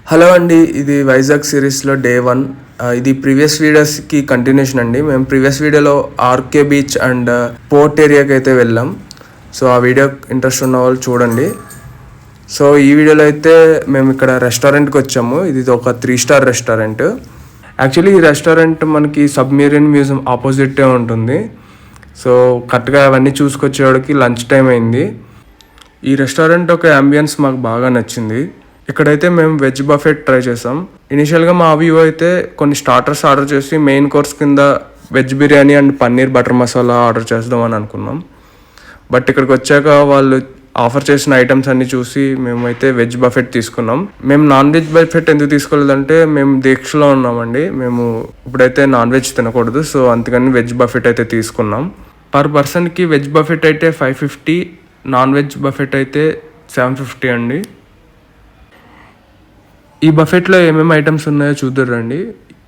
Hello అండి, ఇది వైజాగ్ సిరీస్లో డే 1. ఇది ప్రీవియస్ వీడియోస్కి కంటిన్యూషన్ అండి. మేము ప్రీవియస్ వీడియోలో ఆర్కే బీచ్ అండ్ పోర్ట్ ఏరియాకి అయితే వెళ్ళాం. సో ఆ వీడియో ఇంట్రెస్ట్ ఉన్న వాళ్ళు చూడండి. సో ఈ వీడియోలో అయితే మేము ఇక్కడ రెస్టారెంట్కి వచ్చాము. ఇది ఒక 3 స్టార్ రెస్టారెంట్. యాక్చువల్లీ ఈ రెస్టారెంట్ మనకి సబ్మెరీన్ మ్యూజియం ఆపోజిటే ఉంటుంది. సో కరెక్ట్గా అవన్నీ చూసుకొచ్చేవాడికి లంచ్ టైం అయింది. ఈ రెస్టారెంట్ ఒక అంబియన్స్ మాకు బాగా నచ్చింది. ఇక్కడైతే మేము వెజ్ బఫెట్ ట్రై చేసాం. ఇనిషియల్గా మా వ్యూ అయితే కొన్ని స్టార్టర్స్ ఆర్డర్ చేసి మెయిన్ కోర్స్ కింద veg biryani and paneer butter masala order చేద్దామని అనుకున్నాం. బట్ ఇక్కడికి వచ్చాక వాళ్ళు ఆఫర్ చేసిన ఐటమ్స్ అన్ని చూసి మేమైతే వెజ్ బఫెట్ తీసుకున్నాం. మేము నాన్ వెజ్ బఫెట్ ఎందుకు తీసుకోలేదంటే మేము దీక్షలో ఉన్నామండి. మేము ఇప్పుడైతే నాన్ వెజ్ తినకూడదు. సో అందుకని వెజ్ బఫెట్ అయితే తీసుకున్నాం. పర్ పర్సన్కి వెజ్ బఫెట్ అయితే 550, నాన్ వెజ్ బఫెట్ అయితే 750 అండి. ఈ బఫెట్లో ఏమేమి ఐటమ్స్ ఉన్నాయో చూద్దారండి.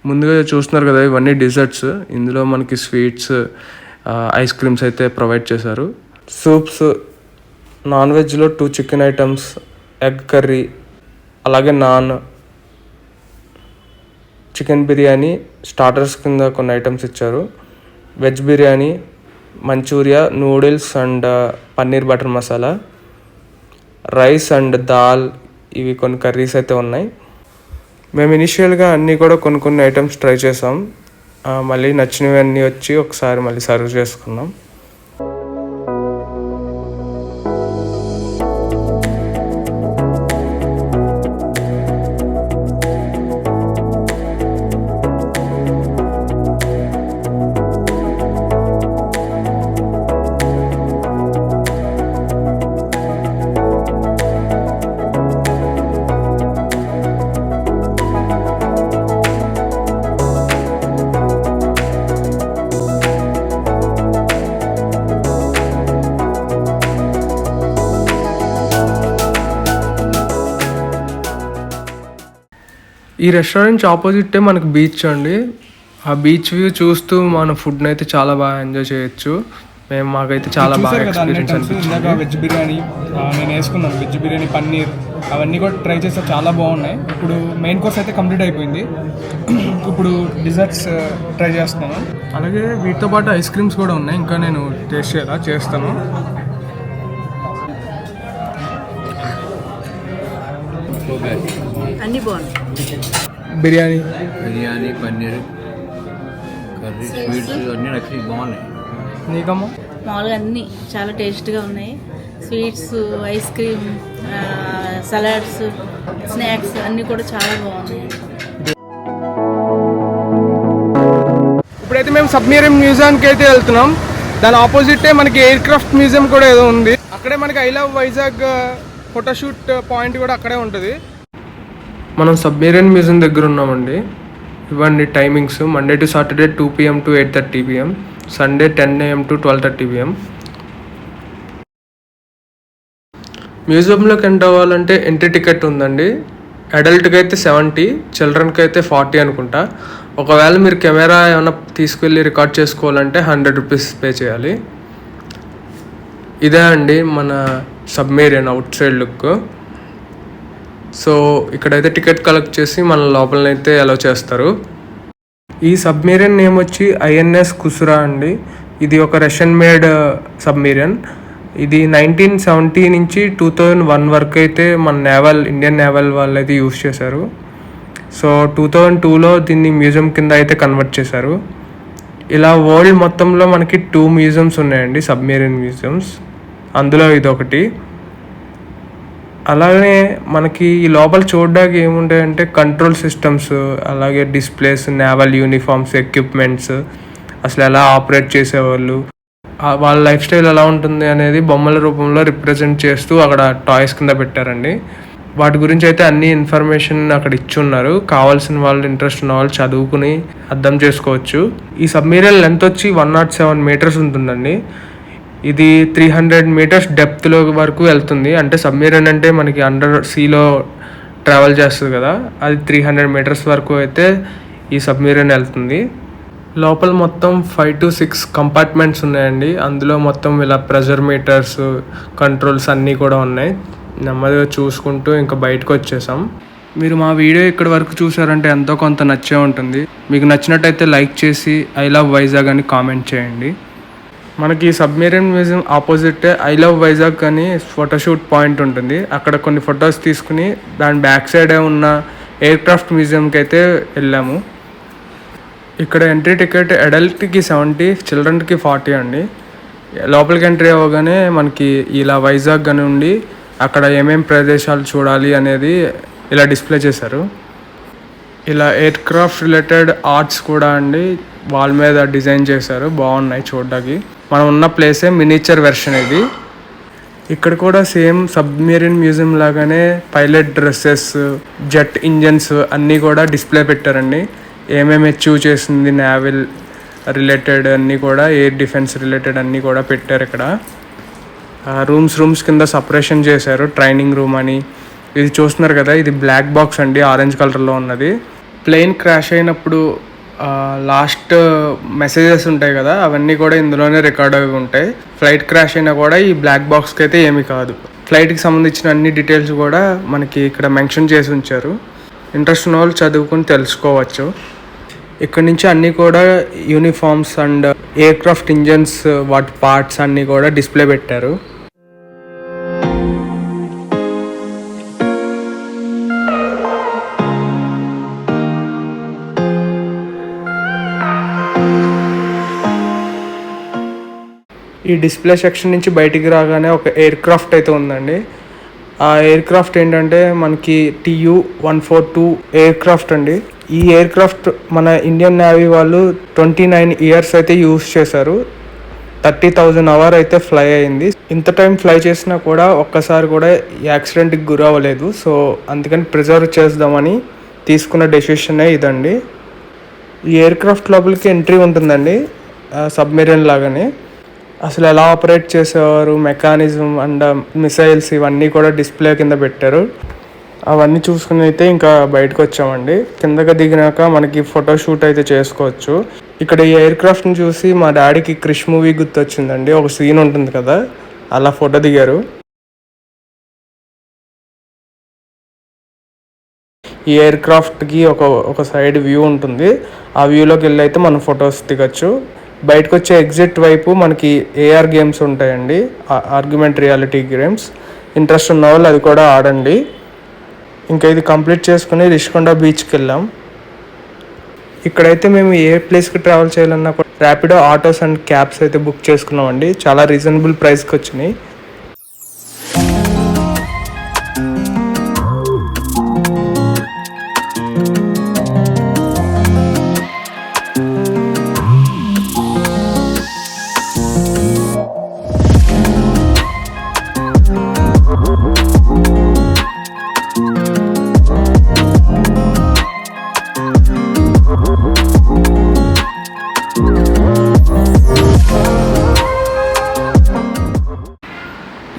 ముందుగా చూస్తున్నారు కదా, ఇవన్నీ డిజర్ట్స్. ఇందులో మనకి స్వీట్స్, ఐస్ క్రీమ్స్ అయితే ప్రొవైడ్ చేశారు. సూప్స్, నాన్ వెజ్లో 2 చికెన్ ఐటమ్స్, ఎగ్ కర్రీ, అలాగే నాన్, చికెన్ బిర్యానీ, స్టార్టర్స్ కింద కొన్ని ఐటమ్స్ ఇచ్చారు. Veg biryani, manchuria, noodles and paneer butter masala, rice and దాల్, ఇవి కొన్ని కర్రీస్ అయితే ఉన్నాయి. మేము ఇనిషియల్గా అన్నీ కూడా కొన్ని ఐటమ్స్ ట్రై చేసాం. మళ్ళీ నచ్చినవి అన్నీ వచ్చి ఒకసారి మళ్ళీ సర్వ్ చేసుకున్నాం. ఈ రెస్టారెంట్ ఆపోజిటే మనకు బీచ్ అండి. ఆ బీచ్ వ్యూ చూస్తూ మన ఫుడ్ని అయితే చాలా బాగా ఎంజాయ్ చేయొచ్చు. మాకైతే చాలా బాగా ఎక్స్పీరియన్స్ అనిపించింది. ఇందాక వెజ్ బిర్యానీ నేను వేసుకున్నాను. వెజ్ బిర్యానీ, పన్నీర్ అవన్నీ కూడా ట్రై చేస్తే చాలా బాగున్నాయి. ఇప్పుడు మెయిన్ కోర్స్ అయితే కంప్లీట్ అయిపోయింది. ఇప్పుడు డిజర్ట్స్ ట్రై చేస్తున్నాను. అలాగే వీటితో పాటు ఐస్ క్రీమ్స్ కూడా ఉన్నాయి. ఇంకా నేను టేస్ట్ చేస్తాను. అన్నీ బాగున్నాయి. బిర్యానీ, పన్నీర్ కర్రీ, స్వీట్స్ అన్నీ నచ్చి బాగున్నాయి. నీకమ్మా? మామూలుగా అన్నీ చాలా టేస్ట్గా ఉన్నాయి. Sweets, ice cream, salads, snacks అన్నీ కూడా చాలా బాగున్నాయి. ఇప్పుడైతే మేము సబ్మెరీన్ మ్యూజియంకి అయితే వెళ్తున్నాం. దాని ఆపోజిటే మనకి ఎయిర్ క్రాఫ్ట్ మ్యూజియం కూడా ఏదో ఉంది. అక్కడే మనకి I love Vizag photoshoot point కూడా అక్కడే ఉంటుంది. మనం సబ్మెరీన్ మ్యూజియం దగ్గర ఉన్నామండి. ఇవ్వండి timings. Monday to Saturday 2 PM to 8:30 PM, Sunday 10 AM to 12:30 PM. మ్యూజియంలోకి ఎంటర్ అవ్వాలంటే ఎంట్రీ టికెట్ ఉందండి. అడల్ట్కి అయితే 70, చిల్డ్రన్కి అయితే 40 అనుకుంటా. ఒకవేళ మీరు కెమెరా ఏమైనా తీసుకెళ్ళి రికార్డ్ చేసుకోవాలంటే 100 రూపీస్ పే చేయాలి. ఇదే అండి మన submarine out side look. So ఇక్కడైతే టికెట్ కలెక్ట్ చేసి మన లోపలనైతే అలౌ చేస్తారు. ఈ సబ్మెరీన్ నేమ్ వచ్చి INS కుసురా అండి. ఇది ఒక రష్యన్ మేడ్ సబ్మెరీన్. ఇది 1970 నుంచి 2001 వరకు అయితే మన ఇండియన్ నేవల్ వాళ్ళు అయితే యూజ్ చేశారు. సో 2002లో దీన్ని మ్యూజియం కింద అయితే కన్వర్ట్ చేశారు. ఇలా వరల్డ్ మొత్తంలో మనకి 2 మ్యూజియంస్ ఉన్నాయండి, సబ్మెరీన్ మ్యూజియంస్. అందులో ఇదొకటి. అలాగే మనకి ఈ లోపల చూడడానికి ఏముంటాయంటే కంట్రోల్ సిస్టమ్స్, అలాగే డిస్ప్లేస్, నేవల్ యూనిఫామ్స్, ఎక్విప్మెంట్స్, అసలు ఎలా ఆపరేట్ చేసేవాళ్ళు, వాళ్ళ లైఫ్ స్టైల్ ఎలా ఉంటుంది అనేది బొమ్మల రూపంలో రిప్రజెంట్ చేస్తూ అక్కడ టాయ్స్ కింద పెట్టారండి. వాటి గురించి అయితే అన్ని ఇన్ఫర్మేషన్ అక్కడ ఇచ్చున్నారు. కావాల్సిన వాళ్ళు, ఇంట్రెస్ట్ ఉన్న వాళ్ళు చదువుకుని అర్థం చేసుకోవచ్చు. ఈ సబ్మెరీన్ లెంత్ వచ్చి 107 meters ఉంటుందండి. ఇది 300 meters డెప్త్లో వరకు వెళ్తుంది. అంటే సబ్మెరీన్ అంటే మనకి అండర్ సీలో ట్రావెల్ చేస్తుంది కదా, అది 300 meters వరకు అయితే ఈ సబ్మెరీన్ వెళ్తుంది. లోపల మొత్తం 5 to 6 కంపార్ట్మెంట్స్ ఉన్నాయండి. అందులో మొత్తం ఇలా ప్రెషర్ మీటర్స్, కంట్రోల్స్ అన్నీ కూడా ఉన్నాయి. నెమ్మదిగా చూసుకుంటూ ఇంకా బయటకు వచ్చేసాం. మీరు మా వీడియో ఇక్కడి వరకు చూసారంటే ఎంతో కొంత నచ్చే ఉంటుంది. మీకు నచ్చినట్టయితే లైక్ చేసి ఐ లవ్ వైజాగ్ అని కామెంట్ చేయండి. మనకి submarine museum opposite I love Vizag అని ఫోటోషూట్ పాయింట్ ఉంటుంది. అక్కడ కొన్ని ఫొటోస్ తీసుకుని దాని బ్యాక్ సైడే ఉన్న ఎయిర్ క్రాఫ్ట్ మ్యూజియంకి అయితే వెళ్ళాము. ఇక్కడ ఎంట్రీ టికెట్ అడల్ట్కి 70, చిల్డ్రన్కి 40 అండి. లోపలికి ఎంట్రీ అవ్వగానే మనకి ఇలా వైజాగ్ అని ఉండి అక్కడ ఏమేం ప్రదేశాలు చూడాలి అనేది ఇలా డిస్ప్లే చేశారు. ఇలా ఎయిర్ క్రాఫ్ట్ రిలేటెడ్ ఆర్ట్స్ కూడా అండి వాల్ మీద డిజైన్ చేశారు, బాగున్నాయి చూడడానికి. మనం ఉన్న ప్లేసే మినిచర్ వెర్షన్ ఇది. ఇక్కడ కూడా సేమ్ సబ్మెరీన్ మ్యూజియం లాగానే పైలట్ డ్రెస్సెస్, జెట్ ఇంజన్స్ అన్నీ కూడా డిస్ప్లే పెట్టారండి. ఏమేమి అచీవ్ చేసింది నేవల్ రిలేటెడ్ అన్నీ కూడా, ఎయిర్ డిఫెన్స్ రిలేటెడ్ అన్నీ కూడా పెట్టారు ఇక్కడ. రూమ్స్ కింద సపరేషన్ చేశారు, ట్రైనింగ్ రూమ్ అని. ఇది చూస్తున్నారు కదా, ఇది బ్లాక్ బాక్స్ అండి, ఆరెంజ్ కలర్లో ఉన్నది. ప్లేన్ క్రాష్ అయినప్పుడు లాస్ట్ మెసేజెస్ ఉంటాయి కదా, అవన్నీ కూడా ఇందులోనే రికార్డ్ అవి ఉంటాయి. ఫ్లైట్ క్రాష్ అయినా కూడా ఈ బ్లాక్ బాక్స్కి అయితే ఏమీ కాదు. ఫ్లైట్కి సంబంధించిన అన్ని డీటెయిల్స్ కూడా మనకి ఇక్కడ మెన్షన్ చేసి ఉంచారు. ఇంట్రెస్ట్ ఉన్న వాళ్ళు చదువుకుని తెలుసుకోవచ్చు. ఇక్కడ నుంచి అన్నీ కూడా uniforms and air craft engines, వాటి పార్ట్స్ అన్నీ కూడా డిస్ప్లే పెట్టారు. ఈ డిస్ప్లే సెక్షన్ నుంచి బయటికి రాగానే ఒక ఎయిర్ క్రాఫ్ట్ అయితే ఉందండి. ఆ ఎయిర్ క్రాఫ్ట్ ఏంటంటే మనకి TU-142 ఎయిర్ క్రాఫ్ట్ అండి. ఈ ఎయిర్ క్రాఫ్ట్ మన ఇండియన్ నేవీ వాళ్ళు 29 ఇయర్స్ అయితే యూస్ చేశారు. 30,000 అవర్ అయితే ఫ్లై అయింది. ఇంత టైం ఫ్లై చేసినా కూడా ఒక్కసారి కూడా యాక్సిడెంట్కి గురవ్వలేదు. సో అందుకని ప్రిజర్వ్ చేద్దామని తీసుకున్న డెసిషనే ఇదండి. ఈ ఎయిర్ క్రాఫ్ట్ లోపలికి ఎంట్రీ ఉంటుందండి, సబ్మెరీన్ లాగానే. అసలు ఎలా ఆపరేట్ చేసేవారు, మెకానిజం అండ్ మిసైల్స్ ఇవన్నీ కూడా డిస్ప్లే కింద పెట్టారు. అవన్నీ చూసుకుని అయితే ఇంకా బయటకు వచ్చామండి. కిందకి దిగినాక మనకి ఫోటోషూట్ అయితే చేసుకోవచ్చు. ఇక్కడ ఈ ఎయిర్ క్రాఫ్ట్ని చూసి మా డాడీకి క్రిష్ మూవీ గుర్తొచ్చిందండి. ఒక సీన్ ఉంటుంది కదా, అలా ఫోటో దిగారు. ఈ ఎయిర్ క్రాఫ్ట్కి ఒక సైడ్ వ్యూ ఉంటుంది. ఆ వ్యూలోకి వెళ్ళి అయితే మనం ఫొటోస్ దిగచ్చు. బయటకు వచ్చే ఎగ్జిట్ వైపు మనకి AR గేమ్స్ ఉంటాయండి, ఆర్గ్యుమెంట్ రియాలిటీ గేమ్స్. ఇంట్రెస్ట్ ఉన్న వాళ్ళు అది కూడా ఆడండి. ఇంకా ఇది కంప్లీట్ చేసుకుని రిషికొండ బీచ్కి వెళ్ళాం. ఇక్కడైతే మేము ఏ ప్లేస్కి ట్రావెల్ చేయాలన్నా కూడా ర్యాపిడో ఆటోస్ అండ్ క్యాబ్స్ అయితే బుక్ చేసుకున్నామండి. చాలా రీజనబుల్ ప్రైస్కి వచ్చినాయి.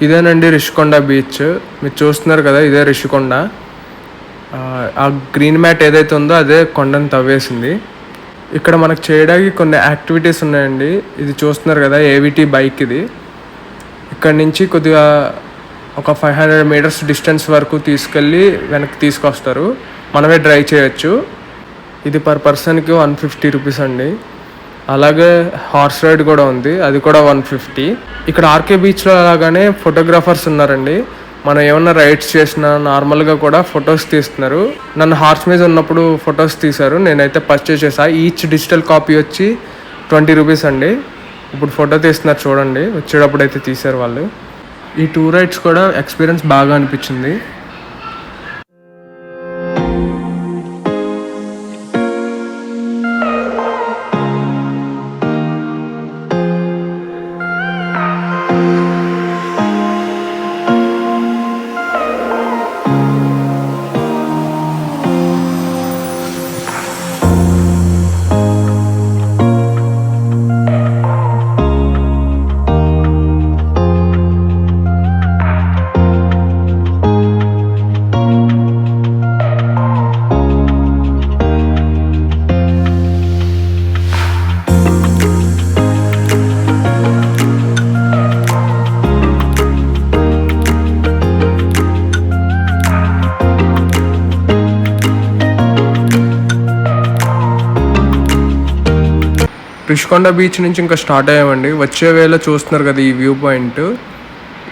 ఇదేనండి రిషికొండ బీచ్. మీరు చూస్తున్నారు కదా, ఇదే రిషికొండ. ఆ గ్రీన్ మ్యాట్ ఏదైతే ఉందో అదే కొండను తవ్వేసింది. ఇక్కడ మనకు చేయడానికి కొన్ని యాక్టివిటీస్ ఉన్నాయండి. ఇది చూస్తున్నారు కదా, AVT బైక్. ఇది ఇక్కడ నుంచి కొద్దిగా ఒక 500 మీటర్స్ డిస్టెన్స్ వరకు తీసుకెళ్ళి వెనక్కి తీసుకొస్తారు. మనమే డ్రైవ్ చేయొచ్చు. ఇది పర్ పర్సన్కి 150 రూపీస్ అండి. అలాగే హార్స్ రైడ్ కూడా ఉంది, అది కూడా 150. ఇక్కడ ఆర్కే బీచ్లో అలాగానే ఫోటోగ్రాఫర్స్ ఉన్నారండి. మనం ఏమన్నా రైడ్స్ చేసినా నార్మల్గా కూడా ఫొటోస్ తీస్తున్నారు. నన్ను హార్స్ మీద ఉన్నప్పుడు ఫొటోస్ తీశారు, నేనైతే పర్చేస్ చేశాను. ఈచ్ డిజిటల్ కాపీ వచ్చి 20 రూపీస్ అండి. ఇప్పుడు ఫోటో తీస్తున్నారు చూడండి, వచ్చేటప్పుడు అయితే తీశారు వాళ్ళు. ఈ 2 రైడ్స్ కూడా ఎక్స్పీరియన్స్ బాగా అనిపించింది. రిషికొండ బీచ్ నుంచి ఇంకా స్టార్ట్ అయ్యామండి. వచ్చే వేళ చూస్తున్నారు కదా ఈ వ్యూ పాయింట్.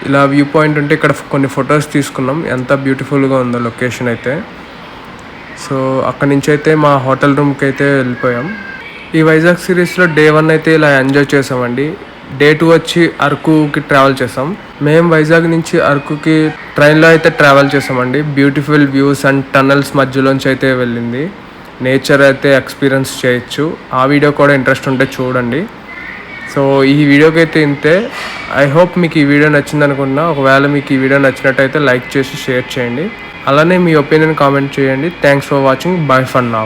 ఇలా వ్యూ పాయింట్ ఉంటే ఇక్కడ కొన్ని ఫొటోస్ తీసుకున్నాం. ఎంత బ్యూటిఫుల్గా ఉందో లొకేషన్ అయితే. సో అక్కడి నుంచి అయితే మా హోటల్ రూమ్కి అయితే వెళ్ళిపోయాం. ఈ వైజాగ్ సిరీస్లో డే 1 అయితే ఇలా ఎంజాయ్ చేసామండి. డే 2 వచ్చి అరకుకి ట్రావెల్ చేసాం. మేము వైజాగ్ నుంచి అరకుకి ట్రైన్లో అయితే ట్రావెల్ చేసామండి. బ్యూటిఫుల్ వ్యూస్ అండ్ టన్నల్స్ మధ్యలోంచి అయితే వెళ్ళింది. నేచర్ అయితే ఎక్స్పీరియన్స్ చేయొచ్చు. ఆ వీడియో కూడా ఇంట్రెస్ట్ ఉంటే చూడండి. సో ఈ వీడియోకి అయితే ఇంతే. ఐ హోప్ మీకు ఈ వీడియో నచ్చింది అనుకున్నా. ఒకవేళ మీకు ఈ వీడియో నచ్చినట్టయితే లైక్ చేసి షేర్ చేయండి. అలానే మీ ఒపీనియన్ కామెంట్ చేయండి. Thanks for watching. By for now.